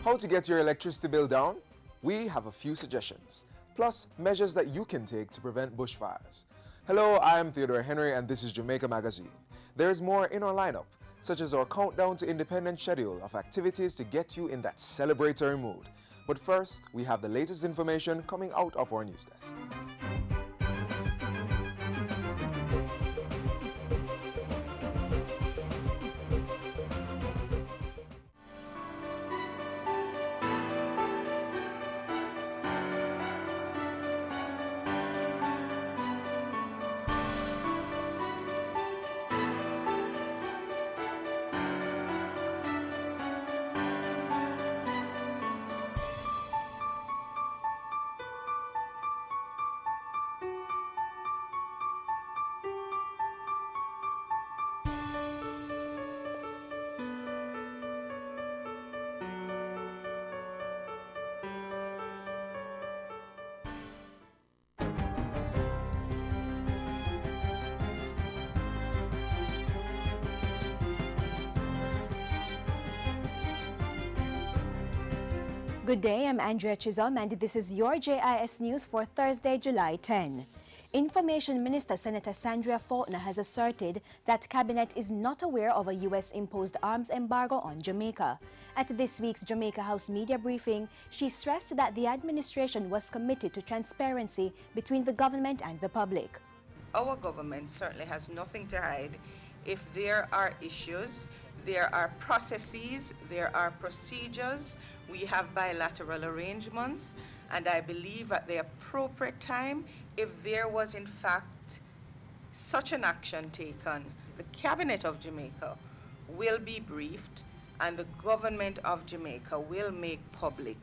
How to get your electricity bill down? We have a few suggestions, plus measures that you can take to prevent bushfires. Hello, I'm Theodore Henry and this is Jamaica Magazine. There's more in our lineup, such as our countdown to independence schedule of activities to get you in that celebratory mood. But first, we have the latest information coming out of our news desk. Good day, I'm Andrea Chisholm and this is your JIS News for Thursday, July 10. Information Minister Senator Sandria Faulkner has asserted that Cabinet is not aware of a U.S.-imposed arms embargo on Jamaica. At this week's Jamaica House media briefing, she stressed that the administration was committed to transparency between the government and the public. Our government certainly has nothing to hide. If there are issues, there are processes, there are procedures, we have bilateral arrangements, and I believe at the appropriate time, if there was in fact such an action taken, the Cabinet of Jamaica will be briefed and the government of Jamaica will make public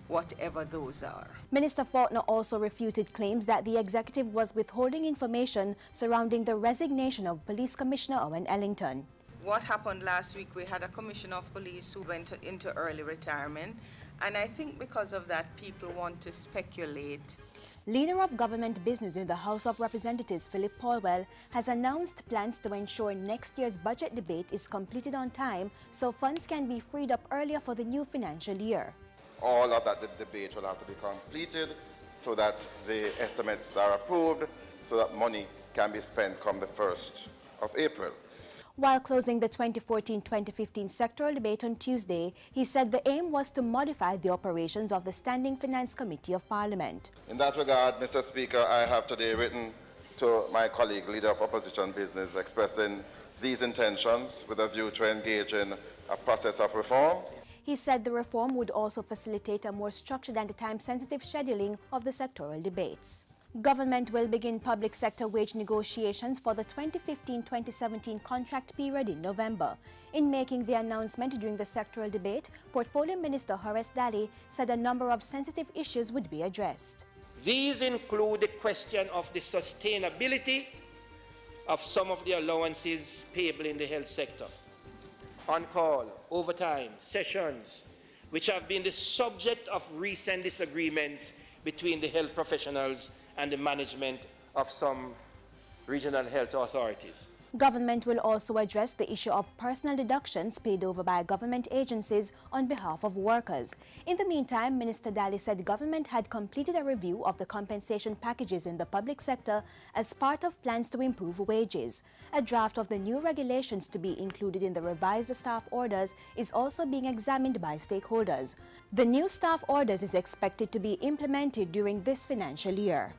whatever those are. Minister Faulkner also refuted claims that the executive was withholding information surrounding the resignation of Police Commissioner Owen Ellington. What happened last week, we had a commissioner of police who went into early retirement, and I think because of that, people want to speculate. Leader of Government Business in the House of Representatives, Philip Paulwell, has announced plans to ensure next year's budget debate is completed on time so funds can be freed up earlier for the new financial year. All of that debate will have to be completed so that the estimates are approved so that money can be spent come the 1st of April. While closing the 2014-2015 sectoral debate on Tuesday, he said the aim was to modify the operations of the Standing Finance Committee of Parliament. In that regard, Mr. Speaker, I have today written to my colleague, Leader of Opposition Business, expressing these intentions with a view to engage in a process of reform. He said the reform would also facilitate a more structured and time-sensitive scheduling of the sectoral debates. Government will begin public sector wage negotiations for the 2015-2017 contract period in November. In making the announcement during the sectoral debate, Portfolio Minister Horace Daly said a number of sensitive issues would be addressed. These include the question of the sustainability of some of the allowances payable in the health sector, on-call, overtime, sessions, which have been the subject of recent disagreements between the health professionals and the management of some regional health authorities. Government will also address the issue of personal deductions paid over by government agencies on behalf of workers. In the meantime, Minister Daly said government had completed a review of the compensation packages in the public sector as part of plans to improve wages. A draft of the new regulations to be included in the revised staff orders is also being examined by stakeholders. The new staff orders is expected to be implemented during this financial year.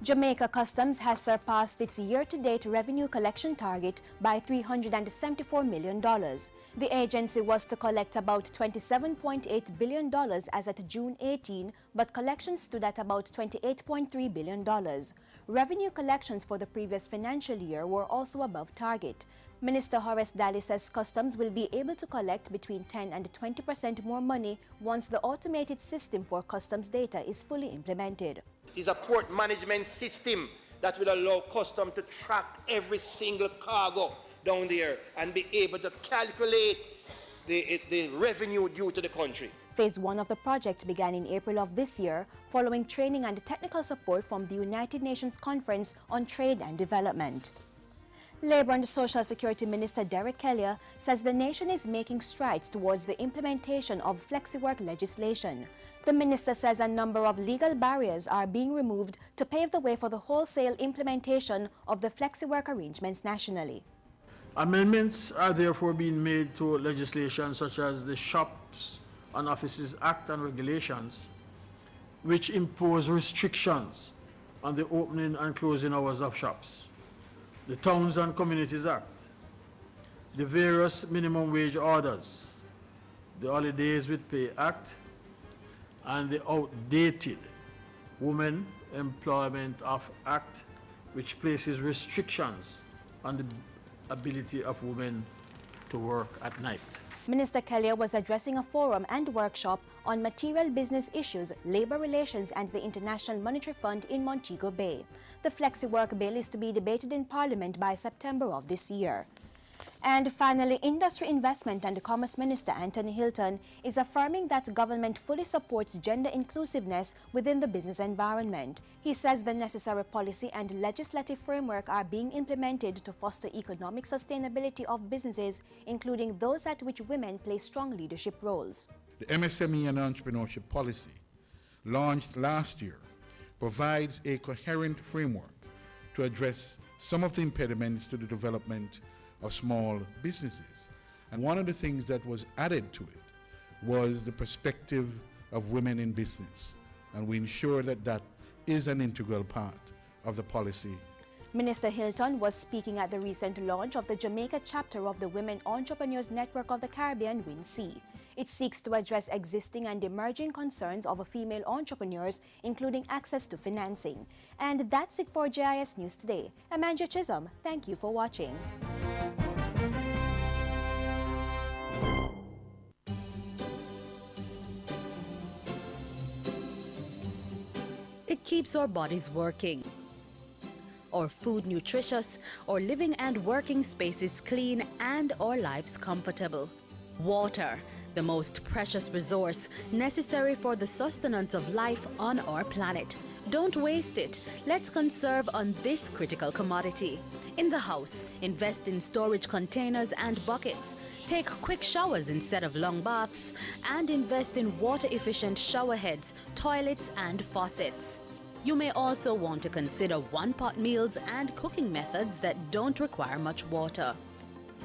Jamaica Customs has surpassed its year-to-date revenue collection target by $374 million. The agency was to collect about $27.8 billion as at June 18, but collections stood at about $28.3 billion. Revenue collections for the previous financial year were also above target. Minister Horace Daly says customs will be able to collect between 10 and 20% more money once the automated system for customs data is fully implemented. It is a port management system that will allow customs to track every single cargo down there and be able to calculate the revenue due to the country. Phase 1 of the project began in April of this year, following training and technical support from the United Nations Conference on Trade and Development. Labour and Social Security Minister Derek Kelly says the nation is making strides towards the implementation of flexi-work legislation. The minister says a number of legal barriers are being removed to pave the way for the wholesale implementation of the flexi-work arrangements nationally. Amendments are therefore being made to legislation such as the Shops and Offices Act and Regulations, which impose restrictions on the opening and closing hours of shops, the Towns and Communities Act, the various minimum wage orders, the Holidays with Pay Act, and the outdated Women Employment of Act, which places restrictions on the ability of women to work at night. Minister Kelly was addressing a forum and workshop on material business issues, labor relations and the International Monetary Fund in Montego Bay. The Flexi-Work Bill is to be debated in Parliament by September of this year. And finally, Industry, Investment and Commerce Minister Anthony Hilton is affirming that government fully supports gender inclusiveness within the business environment. He says the necessary policy and legislative framework are being implemented to foster economic sustainability of businesses, including those at which women play strong leadership roles. The MSME and Entrepreneurship Policy, launched last year, provides a coherent framework to address some of the impediments to the development of small businesses. And one of the things that was added to it was the perspective of women in business. And we ensure that that is an integral part of the policy. Minister Hilton was speaking at the recent launch of the Jamaica chapter of the Women Entrepreneurs Network of the Caribbean, WINC. It seeks to address existing and emerging concerns of female entrepreneurs, including access to financing. And that's it for JIS News Today. I'm Andrea Chisholm. Thank you for watching. It keeps our bodies working, our food nutritious, our living and working spaces clean, and our lives comfortable. Water, the most precious resource necessary for the sustenance of life on our planet. Don't waste it. Let's conserve on this critical commodity. In the house, invest in storage containers and buckets. Take quick showers instead of long baths, and invest in water-efficient shower heads, toilets, and faucets. You may also want to consider one-pot meals and cooking methods that don't require much water.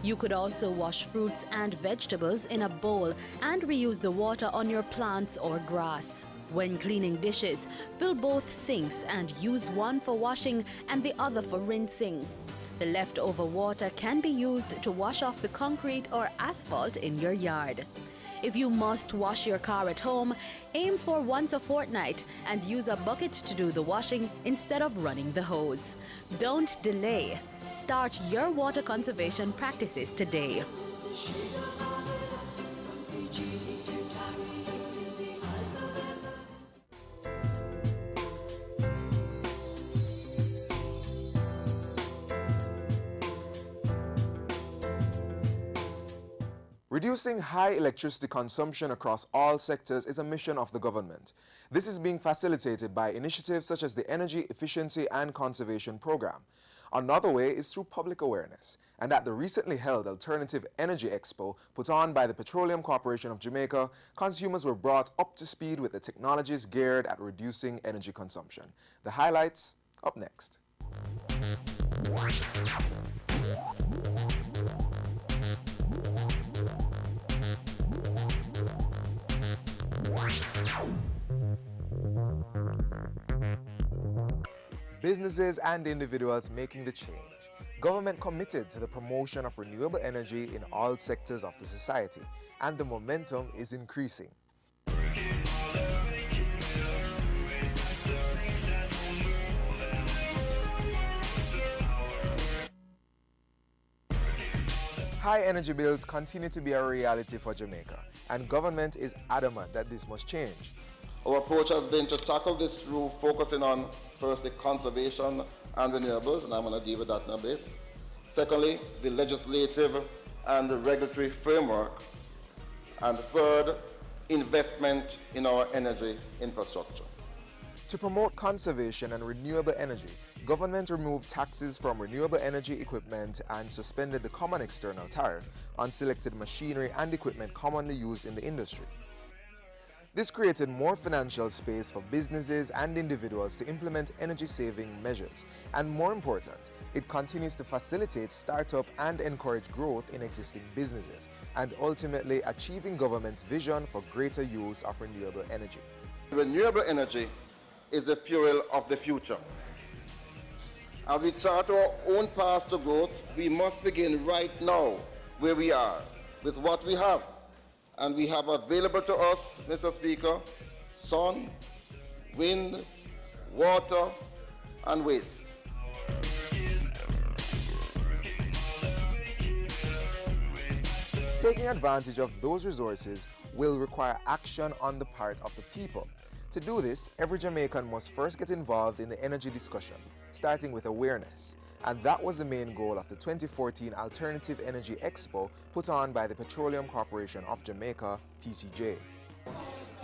You could also wash fruits and vegetables in a bowl and reuse the water on your plants or grass. When cleaning dishes, fill both sinks and use one for washing and the other for rinsing. The leftover water can be used to wash off the concrete or asphalt in your yard. If you must wash your car at home, aim for once a fortnight and use a bucket to do the washing instead of running the hose. Don't delay. Start your water conservation practices today. Reducing high electricity consumption across all sectors is a mission of the government. This is being facilitated by initiatives such as the Energy Efficiency and Conservation Program. Another way is through public awareness. And at the recently held Alternative Energy Expo put on by the Petroleum Corporation of Jamaica, consumers were brought up to speed with the technologies geared at reducing energy consumption. The highlights up next. Businesses and individuals making the change. Government committed to the promotion of renewable energy in all sectors of the society, and the momentum is increasing. High energy bills continue to be a reality for Jamaica, and government is adamant that this must change. Our approach has been to tackle this through focusing on, firstly, conservation and renewables, and I'm going to deal with that in a bit. Secondly, the legislative and the regulatory framework. And third, investment in our energy infrastructure. To promote conservation and renewable energy, government removed taxes from renewable energy equipment and suspended the common external tariff on selected machinery and equipment commonly used in the industry. This created more financial space for businesses and individuals to implement energy-saving measures, and more important, it continues to facilitate startup and encourage growth in existing businesses, and ultimately achieving government's vision for greater use of renewable energy. Renewable energy is the fuel of the future. As we chart our own path to growth, we must begin right now where we are, with what we have. And we have available to us, Mr. Speaker, sun, wind, water, and waste. Taking advantage of those resources will require action on the part of the people. To do this, every Jamaican must first get involved in the energy discussion, starting with awareness. And that was the main goal of the 2014 Alternative Energy Expo put on by the Petroleum Corporation of Jamaica, PCJ.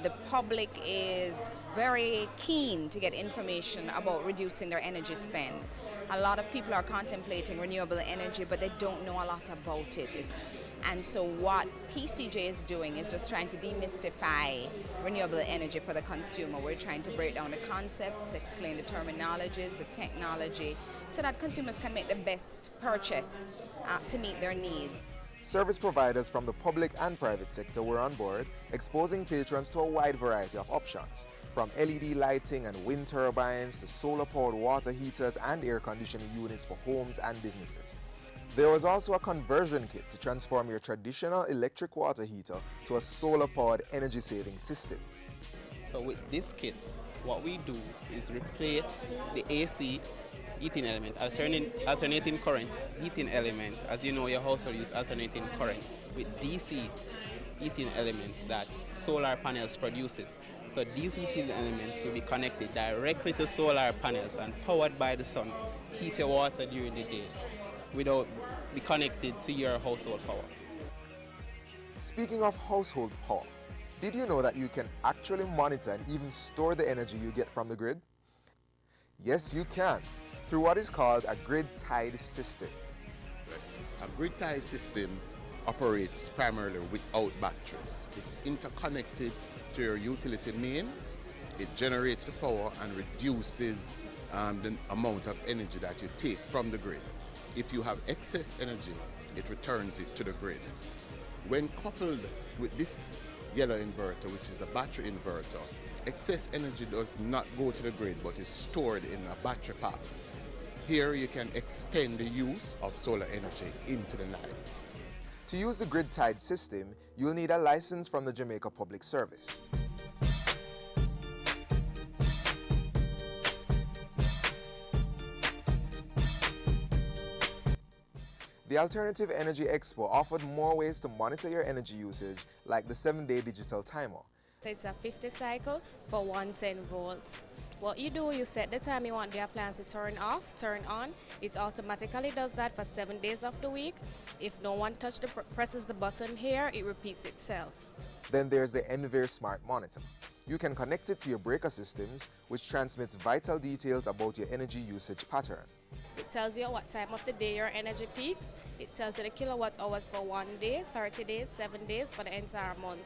The public is very keen to get information about reducing their energy spend. A lot of people are contemplating renewable energy, but they don't know a lot about it. And so what PCJ is doing is just trying to demystify renewable energy for the consumer. We're trying to break down the concepts, explain the terminologies, the technology, so that consumers can make the best purchase to meet their needs. Service providers from the public and private sector were on board, exposing patrons to a wide variety of options, from LED lighting and wind turbines to solar-powered water heaters and air conditioning units for homes and businesses. There was also a conversion kit to transform your traditional electric water heater to a solar-powered energy-saving system. So with this kit, what we do is replace the AC heating element, alternating current heating element. As you know, your house will use alternating current with DC heating elements that solar panels produces. So these heating elements will be connected directly to solar panels and powered by the sun, heat your water during the day without be connected to your household power. Speaking of household power, did you know that you can actually monitor and even store the energy you get from the grid? Yes, you can, through what is called a grid-tied system. A grid-tied system operates primarily without batteries. It's interconnected to your utility main. It generates the power and reduces the amount of energy that you take from the grid. If you have excess energy, it returns it to the grid. When coupled with this yellow inverter, which is a battery inverter, excess energy does not go to the grid but is stored in a battery pack. Here you can extend the use of solar energy into the night. To use the grid-tied system, you'll need a license from the Jamaica Public Service. The Alternative Energy Expo offered more ways to monitor your energy usage, like the 7-day digital timer. So it's a 50 cycle for 110 volts. What you do, you set the time you want the appliance to turn off, turn on. It automatically does that for 7 days of the week. If no one presses the button here, it repeats itself. Then there's the Envir Smart Monitor. You can connect it to your breaker systems, which transmits vital details about your energy usage pattern. It tells you what time of the day your energy peaks. It tells you the kilowatt hours for 1 day, 30 days, 7 days for the entire month.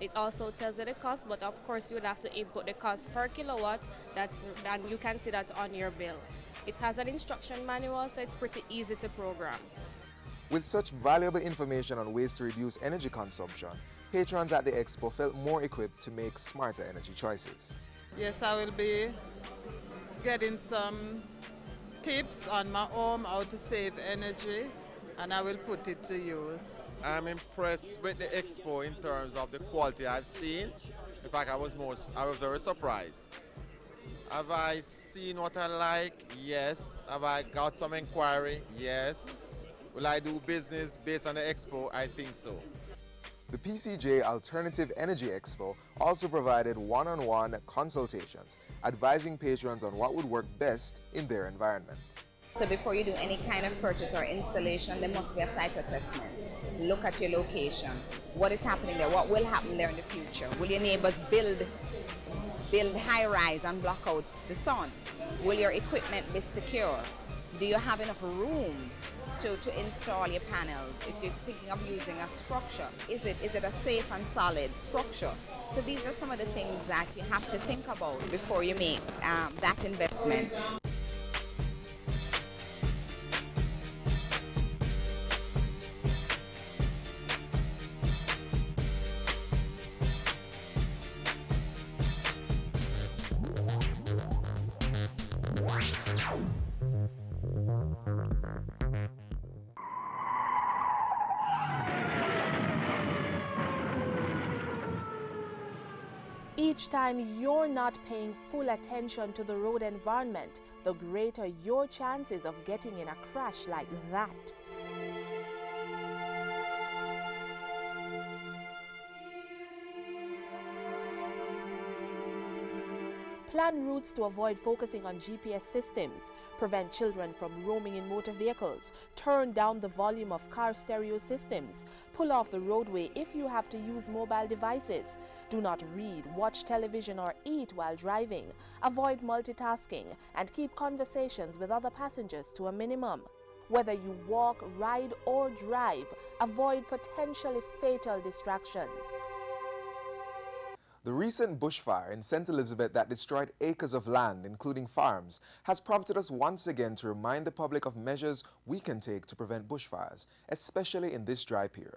It also tells you the cost, but of course you would have to input the cost per kilowatt, and you can see that on your bill. It has an instruction manual, so it's pretty easy to program. With such valuable information on ways to reduce energy consumption, patrons at the Expo felt more equipped to make smarter energy choices. Yes, I will be getting some tips on my home how to save energy, and I will put it to use. I'm impressed with the Expo in terms of the quality I've seen. In fact, I was very surprised. Have I seen what I like? Yes. Have I got some inquiry? Yes. Will I do business based on the Expo? I think so. The PCJ Alternative Energy Expo also provided one-on-one consultations, advising patrons on what would work best in their environment. So before you do any kind of purchase or installation, there must be a site assessment. Look at your location. What is happening there? What will happen there in the future? Will your neighbors build build high-rise and block out the sun? Will your equipment be secure? Do you have enough room to install your panels? If you're thinking of using a structure, is it a safe and solid structure? So these are some of the things that you have to think about before you make that investment. Each time you're not paying full attention to the road environment, the greater your chances of getting in a crash like that. Plan routes to avoid focusing on GPS systems, prevent children from roaming in motor vehicles, turn down the volume of car stereo systems, pull off the roadway if you have to use mobile devices, do not read, watch television or eat while driving, avoid multitasking, and keep conversations with other passengers to a minimum. Whether you walk, ride or drive, avoid potentially fatal distractions. The recent bushfire in St. Elizabeth that destroyed acres of land, including farms, has prompted us once again to remind the public of measures we can take to prevent bushfires, especially in this dry period.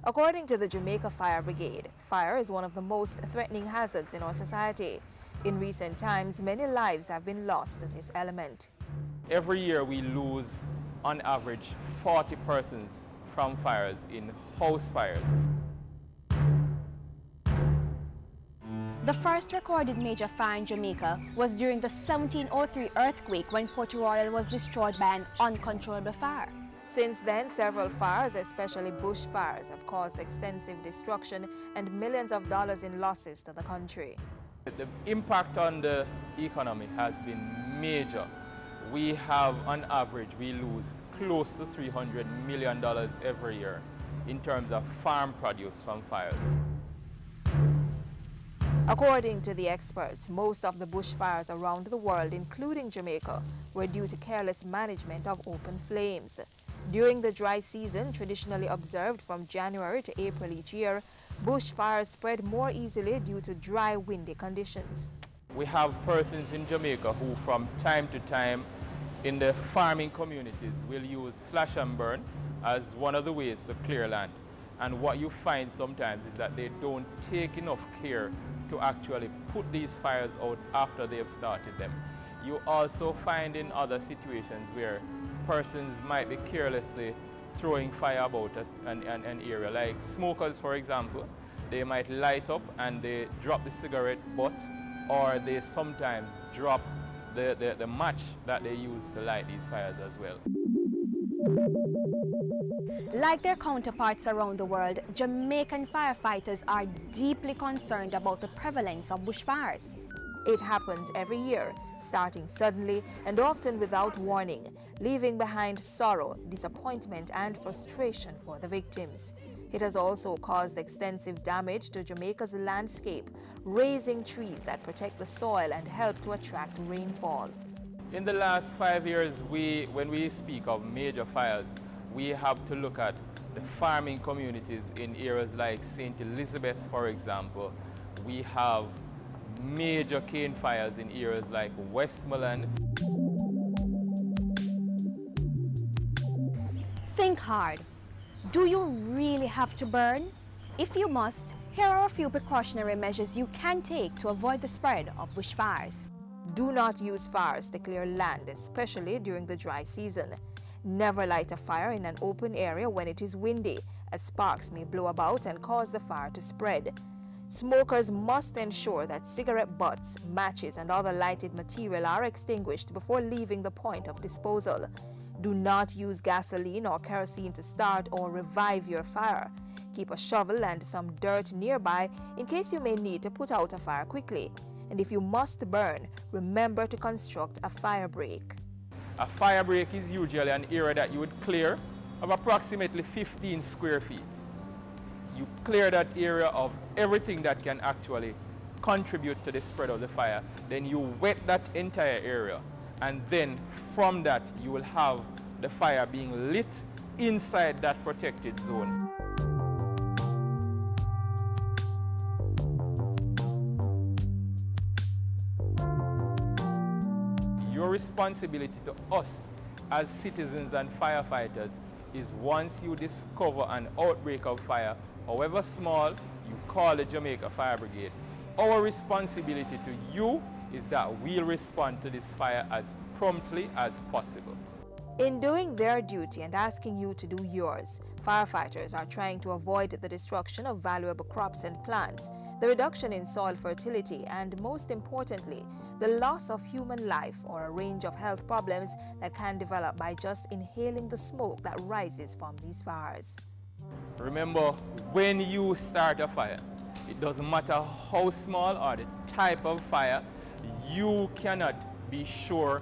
According to the Jamaica Fire Brigade, fire is one of the most threatening hazards in our society. In recent times, many lives have been lost to this element. Every year we lose, on average, 40 persons from fires in house fires. The first recorded major fire in Jamaica was during the 1703 earthquake when Port Royal was destroyed by an uncontrollable fire. Since then, several fires, especially bushfires, have caused extensive destruction and millions of dollars in losses to the country. The impact on the economy has been major. We have, on average, we lose close to $300 million every year in terms of farm produce from fires. According to the experts, most of the bushfires around the world, including Jamaica, were due to careless management of open flames. During the dry season, traditionally observed from January to April each year, bushfires spread more easily due to dry, windy conditions. We have persons in Jamaica who from time to time in the farming communities will use slash and burn as one of the ways to clear land. And what you find sometimes is that they don't take enough care to actually put these fires out after they have started them. You also find in other situations where persons might be carelessly throwing fire about an area, like smokers, for example. They might light up and they drop the cigarette butt, or they sometimes drop the match that they use to light these fires as well. Like their counterparts around the world, Jamaican firefighters are deeply concerned about the prevalence of bushfires. It happens every year, starting suddenly and often without warning, leaving behind sorrow, disappointment and frustration for the victims. It has also caused extensive damage to Jamaica's landscape, raising trees that protect the soil and help to attract rainfall. In the last 5 years, when we speak of major fires, we have to look at the farming communities in areas like St. Elizabeth, for example. We have major cane fires in areas like Westmoreland. Think hard. Do you really have to burn? If you must, here are a few precautionary measures you can take to avoid the spread of bushfires. Do not use fires to clear land, especially during the dry season. Never light a fire in an open area when it is windy, as sparks may blow about and cause the fire to spread. Smokers must ensure that cigarette butts, matches, and other lighted material are extinguished before leaving the point of disposal. Do not use gasoline or kerosene to start or revive your fire. Keep a shovel and some dirt nearby in case you may need to put out a fire quickly. And if you must burn, remember to construct a fire break. A fire break is usually an area that you would clear of approximately 15 square feet. You clear that area of everything that can actually contribute to the spread of the fire. Then you wet that entire area. And then from that, you will have the fire being lit inside that protected zone. Your responsibility to us as citizens and firefighters is once you discover an outbreak of fire, however small, you call the Jamaica Fire Brigade. Our responsibility to you is that we'll respond to this fire as promptly as possible. In doing their duty and asking you to do yours, firefighters are trying to avoid the destruction of valuable crops and plants, the reduction in soil fertility, and most importantly, the loss of human life or a range of health problems that can develop by just inhaling the smoke that rises from these fires. Remember, when you start a fire, it doesn't matter how small or the type of fire, you cannot be sure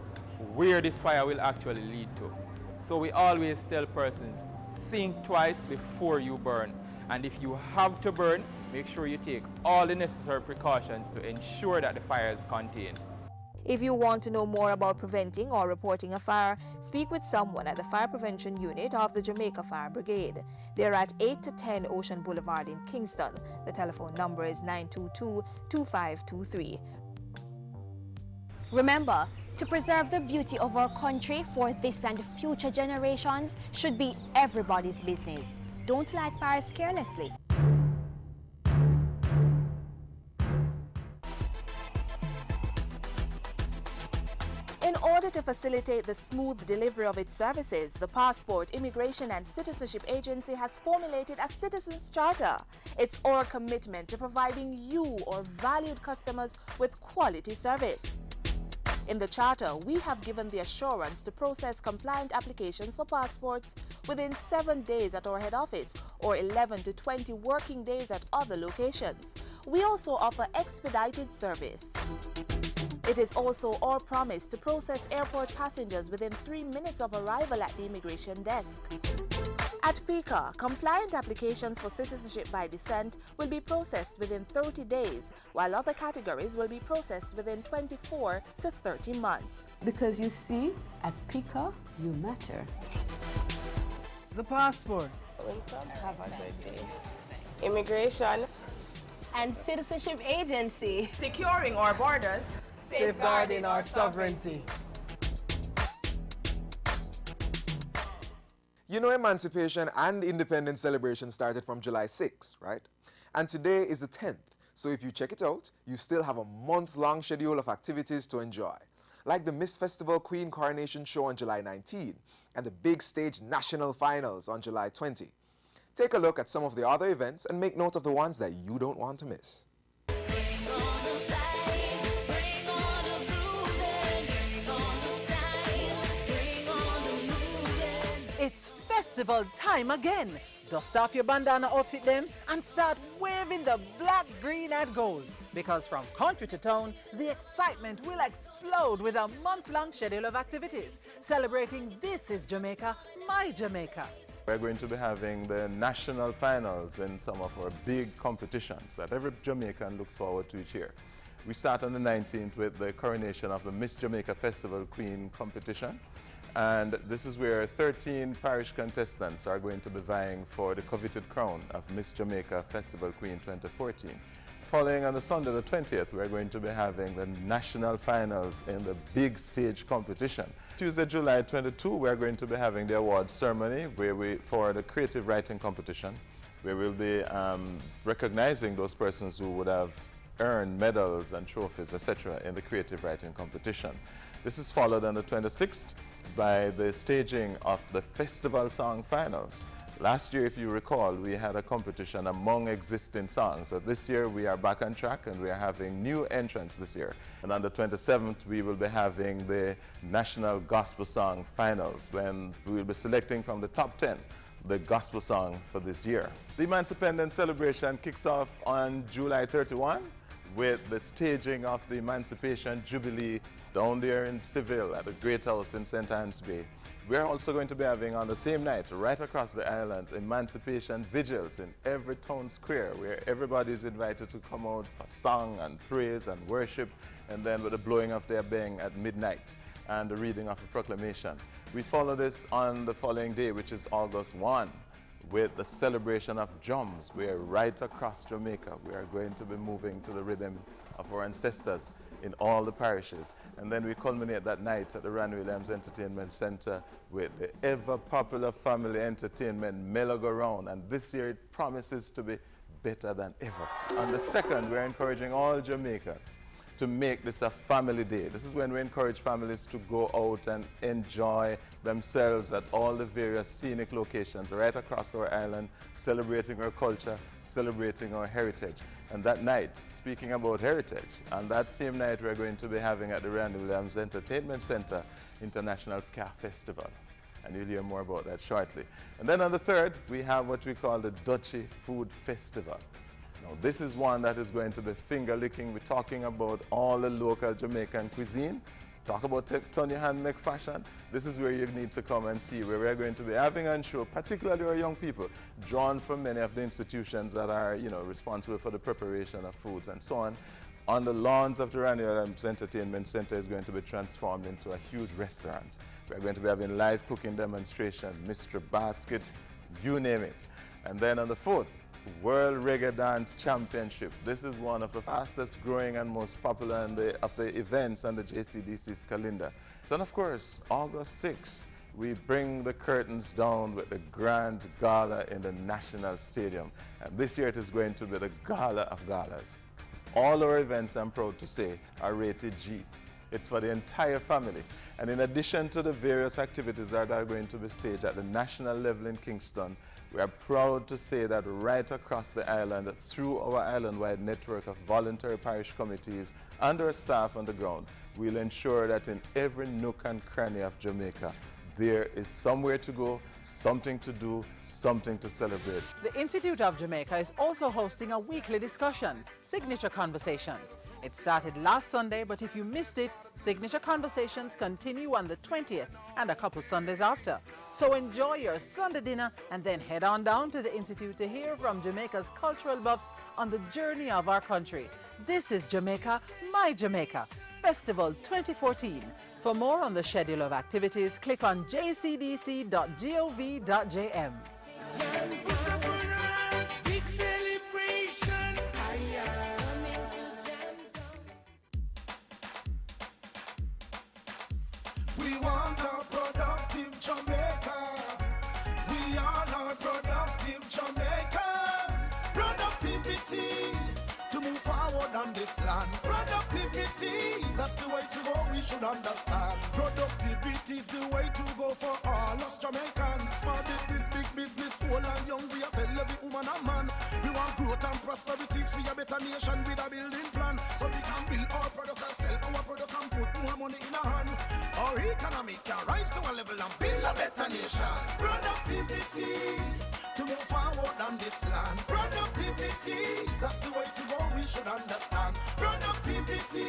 where this fire will actually lead to. So we always tell persons, think twice before you burn. And if you have to burn, make sure you take all the necessary precautions to ensure that the fire is contained. If you want to know more about preventing or reporting a fire, speak with someone at the Fire Prevention Unit of the Jamaica Fire Brigade. They are at 8 to 10 Ocean Boulevard in Kingston. The telephone number is 922-2523. Remember, to preserve the beauty of our country for this and future generations should be everybody's business. Don't light fires carelessly. In order to facilitate the smooth delivery of its services, the Passport, Immigration and Citizenship Agency has formulated a Citizens Charter. It's our commitment to providing you, our valued customers, with quality service. In the Charter, we have given the assurance to process compliant applications for passports within 7 days at our head office or 11 to 20 working days at other locations. We also offer expedited service. It is also our promise to process airport passengers within 3 minutes of arrival at the immigration desk. At PICA, compliant applications for citizenship by descent will be processed within 30 days, while other categories will be processed within 24 to 30 months. Because you see, at PICA, you matter. The Passport. Welcome. Have a good day. Immigration and Citizenship Agency. Securing our borders. Safeguarding our sovereignty. You know, Emancipation and Independence celebration started from July 6th, right? And today is the 10th. So if you check it out, you still have a month-long schedule of activities to enjoy. Like the Miss Festival Queen Coronation Show on July 19 and the Big Stage National Finals on July 20. Take a look at some of the other events and make note of the ones that you don't want to miss. It's festival time again. Dust off your bandana outfit them and start waving the black, green and gold. Because from country to town, the excitement will explode with a month-long schedule of activities celebrating This is Jamaica, My Jamaica. We're going to be having the national finals in some of our big competitions that every Jamaican looks forward to each year. We start on the 19th with the coronation of the Miss Jamaica Festival Queen competition. And this is where 13 parish contestants are going to be vying for the coveted crown of Miss Jamaica Festival Queen 2014. Following on the Sunday the 20th, we're going to be having the national finals in the big stage competition. Tuesday, July 22, we're going to be having the awards ceremony for the creative writing competition, where we'll be recognizing those persons who would have earned medals and trophies, etc. in the creative writing competition. This is followed on the 26th by the staging of the Festival Song Finals. Last year, if you recall, we had a competition among existing songs. So this year we are back on track and we are having new entrants this year. And on the 27th, we will be having the National Gospel Song Finals when we will be selecting from the top 10 the gospel song for this year. The Emancipendence celebration kicks off on July 31 with the staging of the Emancipation Jubilee down there in Seville at the Great House in St. Anne's Bay. We're also going to be having on the same night, right across the island, Emancipation Vigils in every town square where everybody is invited to come out for song and praise and worship, and then with the blowing of their bang at midnight and the reading of a proclamation. We follow this on the following day, which is August 1, with the celebration of drums, where right across Jamaica we are going to be moving to the rhythm of our ancestors in all the parishes. And then we culminate that night at the Randy Williams Entertainment Center with the ever-popular family entertainment Mellow-Go-Round. And this year it promises to be better than ever. On the 2nd, we're encouraging all Jamaicans to make this a family day. This is when we encourage families to go out and enjoy themselves at all the various scenic locations right across our island, celebrating our culture, celebrating our heritage. And that night, speaking about heritage, on that same night we're going to be having at the Randy Williams Entertainment Center International Ska Festival. And you'll hear more about that shortly. And then on the 3rd, we have what we call the Dutchy Food Festival. Now, this is one that is going to be finger-licking. We're talking about all the local Jamaican cuisine. Talk about turn your hand, make fashion. This is where you need to come and see, where we're going to be having on show, particularly our young people, drawn from many of the institutions that are, responsible for the preparation of foods and so on the lawns of the Randy Williams Entertainment Center is going to be transformed into a huge restaurant. We're going to be having live cooking demonstration, Mr. Basket, you name it. And then on the 4th, World Reggae Dance Championship. This is one of the fastest growing and most popular of the events on the JCDC's calendar. So, and of course, August 6th, we bring the curtains down with the grand gala in the National Stadium. And this year it is going to be the gala of galas. All our events, I'm proud to say, are rated G. It's for the entire family. And in addition to the various activities that are going to be staged at the national level in Kingston, we are proud to say that right across the island, through our island-wide network of voluntary parish committees and our staff on the ground, we'll ensure that in every nook and cranny of Jamaica, there is somewhere to go, something to do, something to celebrate. The Institute of Jamaica is also hosting a weekly discussion, Signature Conversations. It started last Sunday, but if you missed it, Signature Conversations continue on the 20th and a couple Sundays after. So enjoy your Sunday dinner and then head on down to the Institute to hear from Jamaica's cultural buffs on the journey of our country. This is Jamaica, My Jamaica, Festival 2014. For more on the schedule of activities, click on jcdc.gov.jm. We want a productive Jamaica. We are not productive Jamaicans. Productivity to move forward on this land. Productivity, that's the way to go, we should understand. Productivity is the way to go for all us Jamaicans. Small business, big business, old and young, we are tell every woman and man. We want growth and prosperity for a better nation with a building plan. So we can build our product and sell our product and put more money in our hand. Our economy can rise to a level and build a better nation. Productivity to move forward on this land. Productivity, that's the way to go, we should understand. Productivity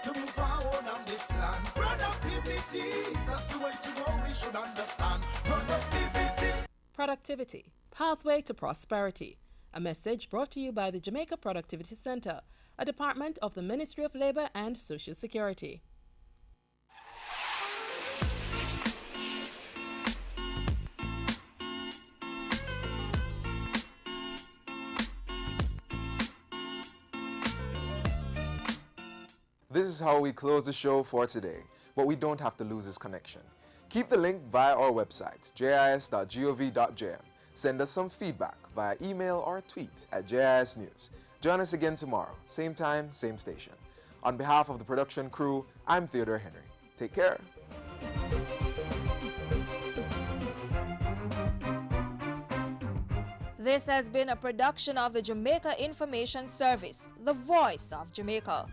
to move forward on this land. Productivity, that's the way to go, we should understand. Productivity. Productivity, pathway to prosperity. A message brought to you by the Jamaica Productivity Center, a department of the Ministry of Labor and Social Security. This is how we close the show for today, but we don't have to lose this connection. Keep the link via our website, jis.gov.jm. Send us some feedback via email or tweet at JIS News. Join us again tomorrow, same time, same station. On behalf of the production crew, I'm Theodore Henry. Take care. This has been a production of the Jamaica Information Service, the voice of Jamaica.